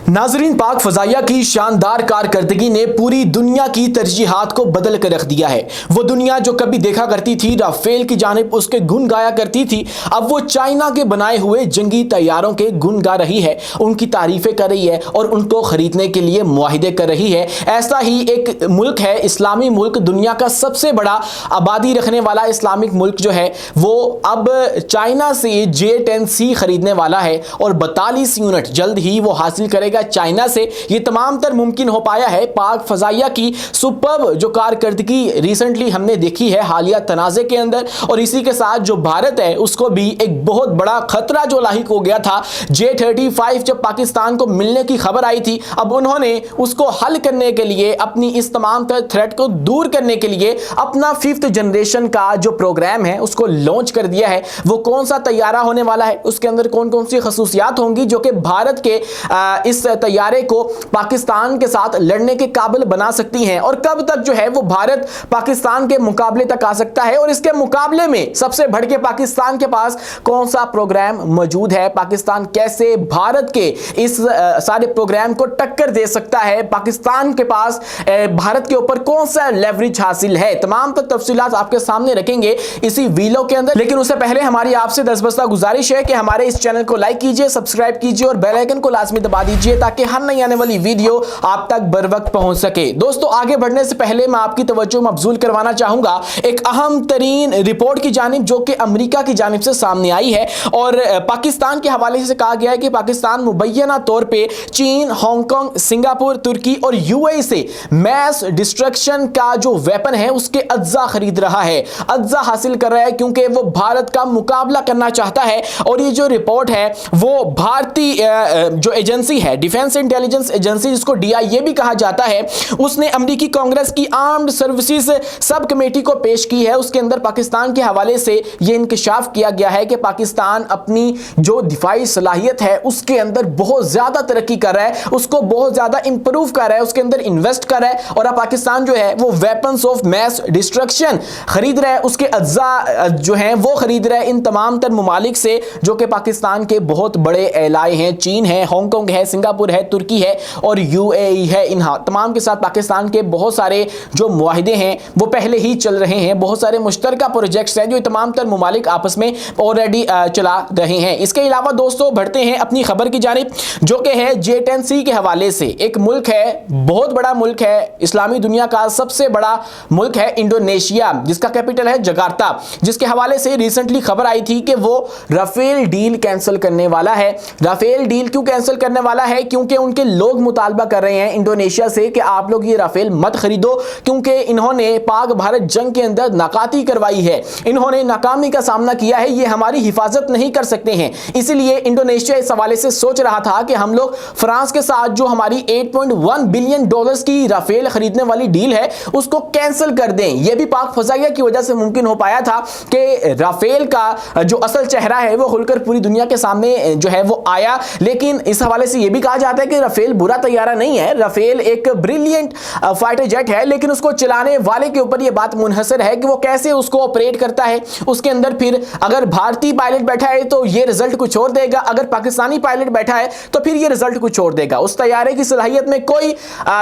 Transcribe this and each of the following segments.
नाजरीन, पाक फजाइया की शानदार कारकर्दगी ने पूरी दुनिया की तरजीहात को बदल कर रख दिया है। वो दुनिया जो कभी देखा करती थी राफेल की जानिब उसके गुण गाया करती थी, अब वो चाइना के बनाए हुए जंगी तैयारों के गुण गा रही है, उनकी तारीफें कर रही है और उनको खरीदने के लिए मुआहिदे कर रही है। ऐसा ही एक मुल्क है, इस्लामी मुल्क, दुनिया का सबसे बड़ा आबादी रखने वाला इस्लामिक मुल्क जो है वो अब चाइना से J-10C खरीदने वाला है और 42 यूनिट जल्द ही वो हासिल करेगा चाइना से। ये तमाम तर मुमकिन हो पाया है पाक फजाइया की सुपर्ब जो कारकर्दगी रिसेंटली हमने देखी है हालिया तनाज़े के अंदर, और इसी के साथ जो भारत है उसको भी एक बहुत बड़ा खतरा जो लाहिक हो गया था। J-35 जब पाकिस्तान को मिलने की खबर आई थी, अब उन्होंने उसको हल करने के लिए, अपनी इस तमाम तर थ्रेट को दूर करने के लिए अपना 5th जनरेशन का जो प्रोग्राम है उसको लॉन्च कर दिया है। वो कौन सा तैयारा होने वाला है, उसके अंदर कौन कौन सी खसूसियात होंगी जो कि भारत के इस तैयारे को पाकिस्तान के साथ लड़ने के काबिल बना सकती हैं, और कब तक जो है वो भारत पाकिस्तान के मुकाबले तक आ सकता है, और इसके मुकाबले में सबसे बढ़ के पाकिस्तान के पास कौन सा प्रोग्राम मौजूद है, पाकिस्तान कैसे भारत के इस सारे प्रोग्राम को टक्कर दे सकता है, पाकिस्तान के पास भारत के ऊपर कौन सा लेवरेज हासिल है, तमाम तफसीलात आपके सामने रखेंगे इसी वीडियो के अंदर। लेकिन उससे पहले हमारी आपसे दसबस्ता गुजारिश है कि हमारे इस चैनल को लाइक कीजिए, सब्सक्राइब कीजिए और बेल आइकन को लाजमी दबा दीजिए ताकि हर नई आने वाली वीडियो आप तक बर वक्त पहुंच सके। दोस्तों, आगे बढ़ने से पहले मैं आपकी तवज्जो मबजूल करवाना चाहूंगा एक अहम तरीन रिपोर्ट की जानिब जो कि अमेरिका की जानिब से सामने आई है, और पाकिस्तान के हवाले से कहा गया है कि पाकिस्तान मुबैना तौर पे चीन, हांगकांग, सिंगापुर, तुर्की और यूएई से मैस डिस्ट्रक्शन का जो वेपन है उसके अज्जा खरीद रहा है, अज्जा हासिल कर रहा है, क्योंकि वो भारत का मुकाबला करना चाहता है। और ये जो रिपोर्ट है वो भारतीय जो एजेंसी है, डिफेंस इंटेलिजेंस एजेंसी जिसको DIA भी कहा जाता है, उसने अमेरिकी कांग्रेस की आर्म्ड सर्विसेज सब कमेटी को पेश की है। उसके अंदर पाकिस्तान के हवाले से यह इंकशाफ किया गया है कि पाकिस्तान अपनी जो दिफाई सलाहियत है उसके अंदर बहुत ज्यादा तरक्की कर रहा है, उसको बहुत ज्यादा इंप्रूव कर रहा है, उसके अंदर इन्वेस्ट कर रहा है, और अब पाकिस्तान जो है वो वेपन्स ऑफ मैस डिस्ट्रक्शन खरीद रहा है, उसके अज्जा जो है वो खरीद रहा है इन तमाम तर ममालिक से जो कि पाकिस्तान के बहुत बड़े एलाए हैं। चीन है, हांगकांग है, सिंगापुर है, तुर्की है और UAE है। इन तमाम के साथ पाकिस्तान के बहुत सारे जो मुआहिदे हैं वो पहले ही चल रहे हैं, बहुत सारे मुश्तरका प्रोजेक्ट्स हैं जो तमाम तर ममालिक आपस में ऑलरेडी चला रहे हैं। इसके अलावा दोस्तों बढ़ते हैं अपनी खबर की जानिब जो कि है J-10C के हवाले से। एक मुल्क है, बहुत बड़ा मुल्क है, इस्लामी दुनिया का सबसे बड़ा मुल्क है इंडोनेशिया, जिसका कैपिटल है जकार्ता, जिसके हवाले से रिसेंटली खबर आई थी कि वो राफेल डील कैंसिल करने वाला है। राफेल डील क्यों कैंसिल करने वाला है? क्योंकि उनके लोग मुतालबा कर रहे हैं इंडोनेशिया से कि आप लोग ये राफेल मत खरीदो, क्योंकि इन्होंने पाक भारत जंग के अंदर नाकाती करवाई है, इन्होंने नाकामी का सामना किया है, ये हमारी हिफाजत नहीं कर सकते हैं। इसलिए इंडोनेशिया इस हवाले से सोच रहा था कि हम लोग फ्रांस के साथ जो हमारी $8.1 बिलियन की राफेल खरीदने वाली डील है उसको कैंसिल कर दें। यह भी पाक फजाइया की वजह से मुमकिन हो पाया था कि राफेल का जो असल चेहरा है वो खुलकर पूरी दुनिया के सामने जो है वो आया। लेकिन इस हवाले से यह भी कहा जाता है कि राफेल बुरा तैयारा नहीं है, राफेल एक ब्रिलियंट फाइटर जेट है, लेकिन उसको चलाने वाले के ऊपर यह बात मुनहसर है कि वो कैसे उसको ऑपरेट करता है। उसके अंदर फिर अगर भारतीय पायलट बैठा है तो ये रिजल्ट कुछ और देगा, अगर पाकिस्तानी पायलट बैठा है तो फिर ये रिजल्ट कुछ और देगा। उस तैयारे की सलाहियत में कोई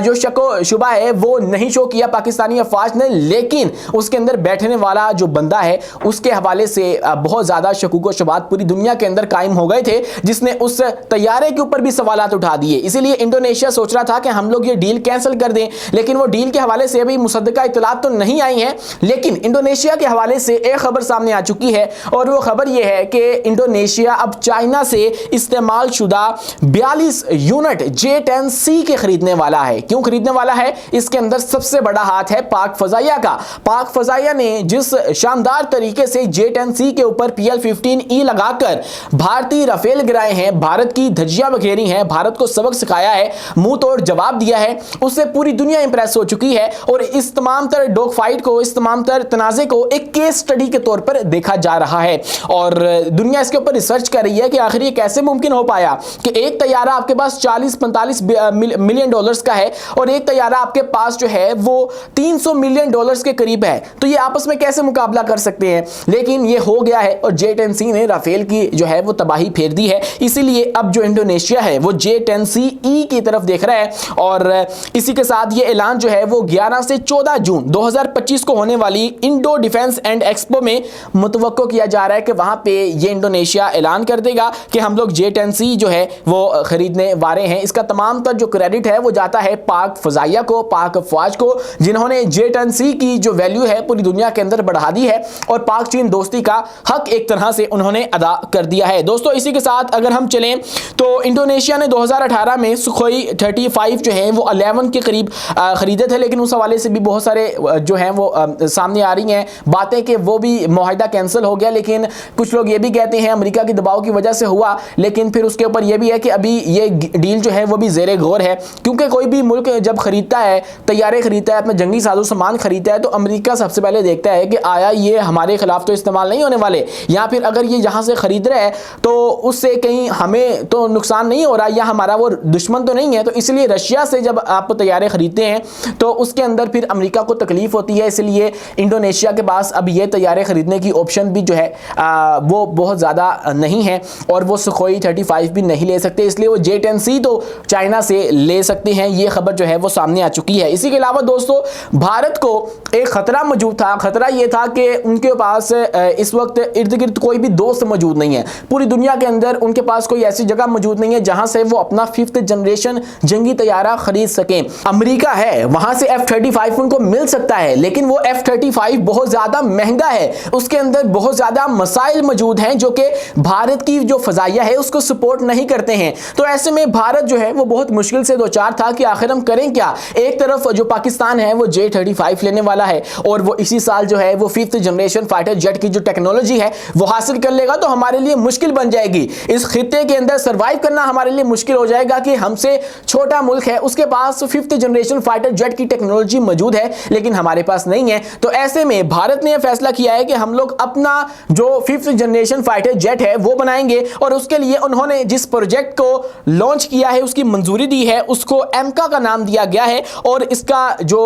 जो शको शुबा है वो नहीं शो किया पाकिस्तानी अफवाज ने, लेकिन उसके अंदर बैठने वाला जो बंदा है उसके हवाले से बहुत ज्यादा शकूक व शुबात पूरी दुनिया के अंदर कायम हो गए थे, जिसने उस तैयारे के ऊपर भी सवालात उठा दिए। इसीलिए इंडोनेशिया सोच रहा था कि हम लोग ये डील कैंसिल कर दें, लेकिन वो डील के हवाले से अभी मुसद्दका इतलात तो नहीं आई हैं। लेकिन इंडोनेशिया के हवाले से एक खबर सामने आ चुकी है, और वो खबर ये है कि इंडोनेशिया अब चाइना से इस्तेमाल शुदा 42 यूनिट J-10C के खरीदने वाला है। क्यों खरीदने वाला है? इसके अंदर सबसे बड़ा हाथ है पाक फजाइया का। पाक फजाइया ने जिस शानदार तरीके से J-10C के ऊपर PL-15E लगाकर भारतीय राफेल गिराए हैं, भारत की धज्जियां बखेरी हैं, भारत को सबक सिखाया है, मुंह तोड़ जवाब दिया है, उससे पूरी दुनिया इंप्रेस हो चुकी है। और इस तमाम तर डॉग फाइट को, इस तमाम तर तनाजे को एक केस स्टडी के तौर पर देखा जा रहा है, और दुनिया इसके ऊपर रिसर्च कर रही है कि आखिर ये कैसे मुमकिन हो पाया कि एक तैयारा आपके पास 40-45 मिलियन डॉलर्स का है और एक तैयारा आपके पास जो है वो 300 मिलियन डॉलर्स के करीब है, तो ये आपस में कैसे मुकाबला कर सकते हैं? लेकिन ये हो गया है और J-10C ने राफेल की जो है वो तबाही फेर दी है। इसीलिए अब जो इंडोनेशिया है वो J10CE की तरफ देख रहा है। और इसी के साथ ये ऐलान जो है वो 11 से 14 जून 2025 को होने वाली इंडो डिफेंस एंड एक्सपो में मुतवक्को किया जा रहा है कि वहां पे ये इंडोनेशिया ऐलान कर देगा कि हम लोग J10C जो है वो खरीदने वाले हैं। इसका तमाम तर जो क्रेडिट है वो जाता है पाक फजाइया को, पाक अफवाज को, जिन्होंने J10C की जो वैल्यू है पूरी दुनिया के अंदर बढ़ा दी है और पाक चीन दोस्ती का हक एक तरह से उन्होंने अदा कर दिया है। दोस्तों इसी के साथ अगर हम चलें तो इंडोनेशिया ने 2018 में सुखोई 35 जो है वो 11 के करीब खरीदे थे, लेकिन उस हवाले से भी बहुत सारे जो हैं वो सामने आ रही हैं बातें कि वो भी मुआहिदा कैंसिल हो गया। लेकिन कुछ लोग ये भी कहते हैं अमेरिका के दबाव की वजह से हुआ, लेकिन फिर उसके ऊपर ये भी है कि अभी ये डील जो है वो भी ज़ेरे गौर है, क्योंकि कोई भी मुल्क जब खरीदता है, तैयारे खरीदता है, अपना जंगी साजो सामान खरीदता है, तो अमेरिका सबसे पहले देखता है कि आया ये हमारे खिलाफ तो इस्तेमाल नहीं होने वाले, या फिर अगर ये यहाँ से खरीद रहा है तो उससे कहीं हमें तो नुकसान नहीं हो रहा, या हमारा वो दुश्मन तो नहीं है। तो इसलिए रशिया से जब आप तैयारे खरीदते हैं तो उसके अंदर फिर अमेरिका को तकलीफ होती है। इसलिए इंडोनेशिया के पास अब ये तैयारे खरीदने की ऑप्शन भी जो है वो बहुत ज़्यादा नहीं है और वो सुखोई 35 भी नहीं ले सकते, इसलिए वो J10C तो चाइना से ले सकते हैं। ये खबर जो है वो सामने आ चुकी है। इसी के अलावा दोस्तों भारत को एक खतरा मौजूद था। खतरा ये था कि उनके पास इस वक्त इर्द गिर्द कोई भी दोस्त मौजूद नहीं है। पूरी दुनिया के अंदर उनके पास कोई ऐसी जगह मौजूद नहीं है जहां से वो अपना 5th जनरेशन जंगी तैयारा खरीद सकें। अमेरिका है, वहां से F-35 उनको मिल सकता है, लेकिन वो F-35 बहुत ज्यादा महंगा है, उसके अंदर बहुत ज्यादा मसाइल मौजूद हैं जो कि भारत की जो फजाइया है उसको सपोर्ट नहीं करते हैं। तो ऐसे में भारत जो है वो बहुत मुश्किल से दो चार था कि आखिर हम करें क्या। एक तरफ जो पाकिस्तान है वो J-35 लेने वाला है और वो इसी साल जो है वो 5th जनरेशन फाइटर जेट की जो टेक्नोलॉजी है वो हासिल कर लेगा, तो हमारे लिए मुश्किल बन जाएगी। इस खित्ते के अंदर सर्वाइव करना हमारे लिए मुश्किल हो जाएगा कि हमसे छोटा मुल्क है, उसके पास 5th जनरेशन फाइटर जेट की टेक्नोलॉजी मौजूद है लेकिन हमारे पास नहीं है। तो ऐसे में भारत ने फैसला किया है कि हम लोग अपना जो 5th जनरेशन फाइटर जेट है वो बनाएंगे और उसके लिए उन्होंने जिस प्रोजेक्ट को लॉन्च किया है उसकी मंजूरी दी है, उसको एमका का नाम दिया गया है और इसका जो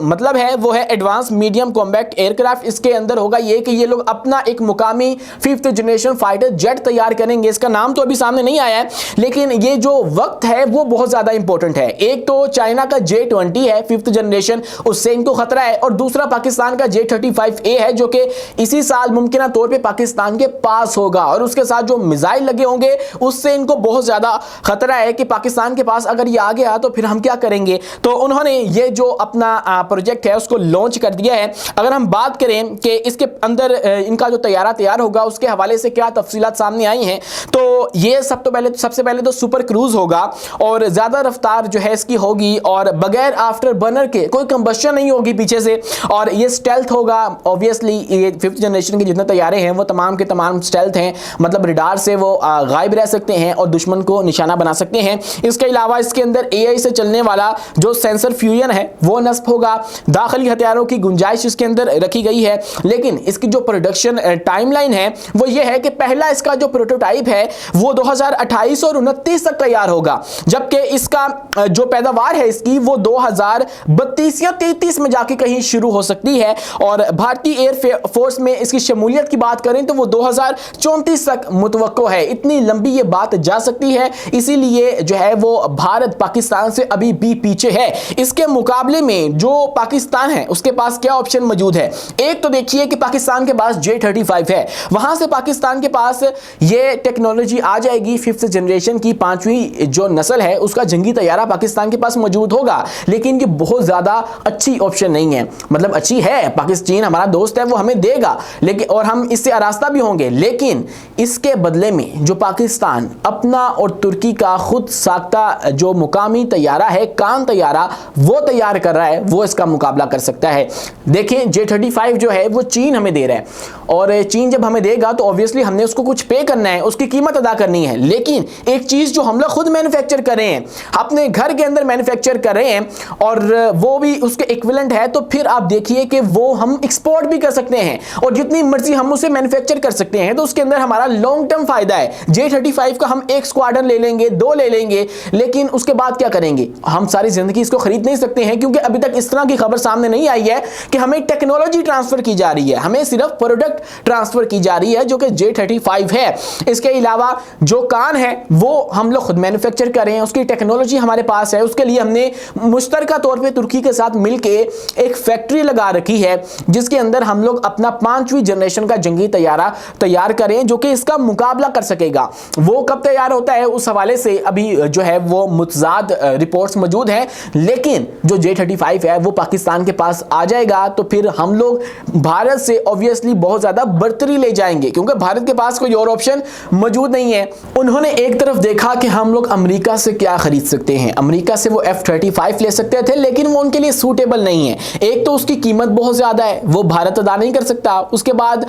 मतलब है वो है एडवांस मीडियम कॉम्बैक्ट एयरक्राफ्ट। इसके अंदर होगा ये कि ये लोग अपना एक मुकामी 5th जनरेशन फाइटर जेट तैयार करेंगे। इसका नाम तो अभी सामने नहीं आया है, लेकिन ये जो वक्त है वो बहुत ज्यादा इंपॉर्टेंट है। एक तो चाइना का J-20 है 5th जनरेशन, उससे इनको खतरा है, और दूसरा पाकिस्तान का J-35A है जो कि इसी साल मुमकिन तौर पे पाकिस्तान के पास होगा और उसके साथ जो मिसाइल लगे होंगे उससे इनको बहुत ज्यादा खतरा है कि पाकिस्तान के पास अगर ये आ गया तो फिर हम क्या करेंगे। तो उन्होंने ये जो अपना प्रोजेक्ट है उसको लॉन्च कर दिया है। अगर हम बात करें कि इसके अंदर इनका जो तैयारा तैयार होगा उसके हवाले से क्या तफसीलात सामने आई हैं, तो ये सबसे पहले तो सुपर क्रूज होगा और ज्यादा रफ्तार जो है इसकी होगी और बगैर आफ्टर बर्नर के कोई कंबस्शन नहीं होगी पीछे से, और ये स्टेल्थ होगा। ऑब्वियसली ये 5th जनरेशन के जितने तैयारे हैं वो तमाम के तमाम स्टेल्थ हैं, मतलब रडार से वो गायब रह सकते हैं और दुश्मन को निशाना बना सकते हैं। इसके अलावा इसके अंदर AI से चलने वाला जो सेंसर फ्यूजन है वो नस्ब होगा। दाखिली हथियारों की गुंजाइश इसके अंदर रखी गई है, लेकिन इसकी जो प्रोडक्शन टाइमलाइन है वो ये है कि पहला इसका जो प्रोटोटाइप है वो 2028 और 29 तक तैयार होगा, जबकि इसका जो पैदावार है इसकी वो 2032 या 33 में जाके कहीं शुरू हो सकती है। और भारतीय एयर फोर्स में इसकी शमूलियत की बात करें तो वो 2034 तक मुतवक्को है। इतनी लंबी ये बात जा सकती है, इसीलिए जो है वो भारत पाकिस्तान से अभी भी पीछे है। इसके मुकाबले में जो पाकिस्तान है उसके पास क्या ऑप्शन मौजूद है। एक तो देखिए कि पाकिस्तान के पास J-35 है, वहां से पाकिस्तान के पास ये टेक्नोलॉजी आ जाएगी 5th जनरेशन की 5वीं जो नस्ल है उसका जंगी तैयारा पाकिस्तान के पास मौजूद होगा, लेकिन ये बहुत ज्यादा अच्छी ऑप्शन नहीं है। मतलब अच्छी है, पाकिस्तान हमारा दोस्त है वो हमें देगा, लेकिन और हम इससे आरास्ता भी होंगे, लेकिन इसके बदले में जो पाकिस्तान अपना और तुर्की का खुद साख्ता जो मुकामी तैयारा है कान तैयारा वो तैयार कर रहा है वो इसका मुकाबला कर सकता है। देखें J-35 जो है वो चीन हमें दे रहा है और चीन जब हमें देगा तो ऑब्वियसली हमने उसको कुछ पे करना है, उसकी कीमत अदा करनी है। लेकिन एक चीज जो हम लोग खुद मैन्युफैक्चर कर रहे हैं, अपने घर के अंदर मैन्युफैक्चर कर रहे हैं और वो भी उसके इक्विवेलेंट है, तो फिर आप देखिए कि वो हम एक्सपोर्ट भी कर सकते हैं और जितनी मर्जी हम उसे मैन्युफैक्चर कर सकते हैं, तो उसके अंदर हमारा लॉन्ग टर्म फायदा है। J-35 का हम एक स्क्वाड्रन ले लेंगे, 2 ले लेंगे, लेकिन उसके बाद क्या करेंगे। हम सारी जिंदगी इसको खरीद नहीं सकते हैं क्योंकि अभी तक इस तरह की खबर सामने नहीं आई है कि हमें टेक्नोलॉजी ट्रांसफर की जा रही है, हमें सिर्फ प्रोडक्ट ट्रांसफर की जा रही है जो कि J-35 है। इसके अलावा जो कान है वो हम लोग खुद मैन्युफैक्चर कर रहे हैं, उसकी टेक्नोलॉजी हमारे पास है। उसके लिए हमने मुश्तरका तौर पे तुर्की के साथ मिलके एक फैक्ट्री लगा रखी है जिसके अंदर हम लोग अपना 5वीं जनरेशन का जंगी तैयारा तैयार करें जो कि इसका मुकाबला कर सकेगा। वो कब तैयार होता है उस हवाले से अभी जो है वो मुतजाद रिपोर्ट्स मौजूद हैं, लेकिन जो J-35 है वो पाकिस्तान के पास आ जाएगा तो फिर हम लोग भारत से ऑब्वियसली बहुत ज्यादा बढ़तरी ले जाएंगे, क्योंकि भारत के पास कोई और ऑप्शन मौजूद नहीं है। उन्होंने एक तरफ देखा कि हम लोग अमेरिका से क्या खरीद सकते हैं, अमेरिका से वो F-35 ले सकते थे, लेकिन वो उनके लिए सूटेबल नहीं है। एक तो उसकी कीमत बहुत ज्यादा है, वो भारत अदा नहीं कर सकता। उसके बाद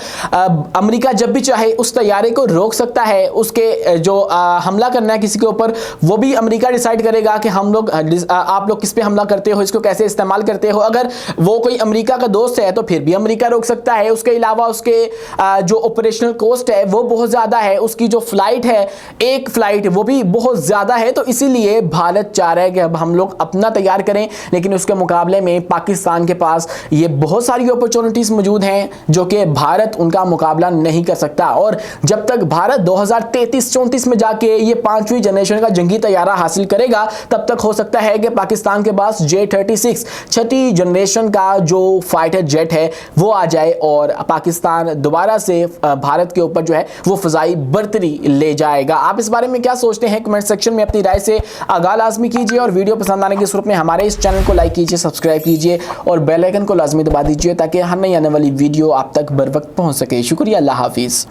अमेरिका जब भी चाहे उस तैयारे को रोक सकता है, उसके जो हमला करना है किसी के ऊपर वो भी अमेरिका डिसाइड करेगा कि हम लोग आप लोग किस पे हमला करते हो, इसको कैसे इस्तेमाल करते हो। अगर वो कोई अमेरिका का दोस्त है तो फिर भी अमेरिका रोक सकता है। उसके अलावा उसके जो ऑपरेशनल कॉस्ट है वो बहुत ज्यादा है, उसकी जो फ्लाइट है एक फ्लाइट वो भी बहुत ज्यादा है। तो इसीलिए भारत चाह रहा है कि अब हम लोग अपना तैयार करें, लेकिन उसके मुकाबले में पाकिस्तान के पास ये बहुत सारी अपॉर्चुनिटीज मौजूद हैं जो कि भारत उनका मुकाबला नहीं कर सकता। और जब तक भारत 2033-34 में जाके ये 5वीं जनरेशन का जंगी तैयारा हासिल करेगा तब तक हो सकता है कि पाकिस्तान के पास J-36 छठी जनरेशन का जो फाइटर जेट है वो आ जाए और पाकिस्तान दोबारा से भारत के ऊपर जो है वो फजाई बढ़तरी ले जाएगा। आप इस बारे में क्या सोचते हैं कमेंट सेक्शन में अपनी राय से आगाह लाजमी कीजिए और वीडियो पसंद आने की सूरत में हमारे इस चैनल को लाइक कीजिए, सब्सक्राइब कीजिए और बेल आइकन को लाजमी दबा दीजिए ताकि हर नई आने वाली वीडियो आप तक बर वक्त पहुंच सके। शुक्रिया, अल्लाह हाफिज़।